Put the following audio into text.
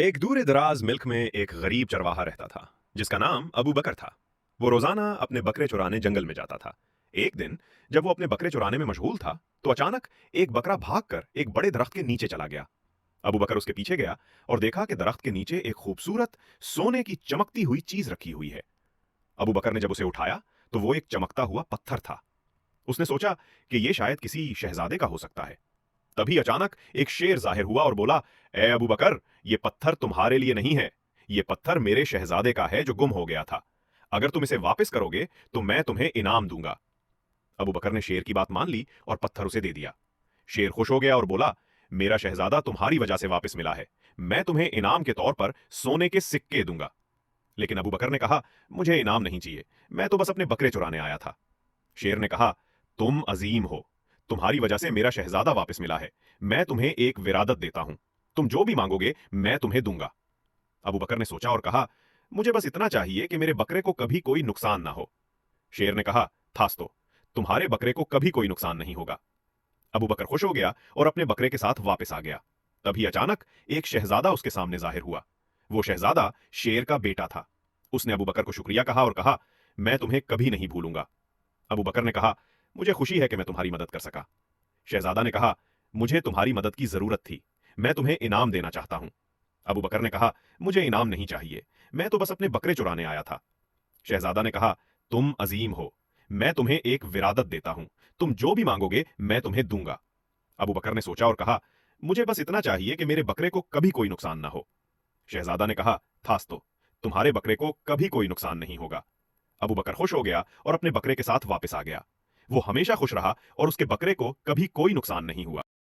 एक दूर दराज मिल्क में एक गरीब चरवाहा रहता था जिसका नाम अबू बकर था। वो रोजाना अपने बकरे चुराने जंगल में जाता था। एक दिन जब वो अपने बकरे चुराने में मशगूल था तो अचानक एक बकरा भागकर एक बड़े दरख्त के नीचे चला गया। अबू बकर उसके पीछे गया और देखा कि दरख्त के नीचे एक खूबसूरत सोने की चमकती हुई चीज रखी हुई है। अबू बकर ने जब उसे उठाया तो वो एक चमकता हुआ पत्थर था। उसने सोचा कि ये शायद किसी शहजादे का हो सकता है। तभी अचानक एक शेर जाहिर हुआ और बोला, ए अबू बकर, ये पत्थर तुम्हारे लिए नहीं है। ये पत्थर मेरे शहजादे का है जो गुम हो गया था। अगर तुम इसे वापस करोगे तो मैं तुम्हें इनाम दूंगा। अबू बकर ने शेर की बात मान ली और पत्थर उसे दे दिया। शेर खुश हो गया और बोला, मेरा शहजादा तुम्हारी वजह से वापस मिला है। मैं तुम्हें इनाम के तौर पर सोने के सिक्के दूंगा। लेकिन अबू बकर ने कहा, मुझे इनाम नहीं चाहिए, मैं तो बस अपने बकरे चुराने आया था। शेर ने कहा, तुम अजीम हो। तुम्हारी वजह से मेरा शहजादा वापस मिला है। मैं तुम्हें एक विरादत देता हूं। तुम जो भी मांगोगे मैं तुम्हें दूंगा। अबू बकर ने सोचा और कहा, मुझे बस इतना चाहिए कि मेरे बकरे को कभी कोई नुकसान ना हो। शेर ने कहा, थास तो, तुम्हारे बकरे को कभी कोई नुकसान नहीं होगा। अबू बकर खुश हो गया और अपने बकरे के साथ वापस आ गया। तभी अचानक एक शहजादा उसके सामने जाहिर हुआ। वो शहजादा शेर का बेटा था। उसने अबू बकर को शुक्रिया कहा और कहा, मैं तुम्हें कभी नहीं भूलूंगा। अबू बकर ने कहा, मुझे खुशी है कि मैं तुम्हारी मदद कर सका। शहजादा ने कहा, मुझे तुम्हारी मदद की जरूरत थी। मैं तुम्हें इनाम देना चाहता हूं। अबू बकर ने कहा, मुझे इनाम नहीं चाहिए, मैं तो बस अपने बकरे चुराने आया था। शहजादा ने कहा, तुम अजीम हो। मैं तुम्हें एक विरादत देता हूं। तुम जो भी मांगोगे मैं तुम्हें दूंगा। अबू बकर ने सोचा और कहा, मुझे बस इतना चाहिए कि मेरे बकरे को कभी कोई नुकसान ना हो। शहजादा ने कहा, थास तो, तुम्हारे बकरे को कभी कोई नुकसान नहीं होगा। अबू बकर खुश हो गया और अपने बकरे के साथ वापस आ गया। वो हमेशा खुश रहा और उसके बकरे को कभी कोई नुकसान नहीं हुआ।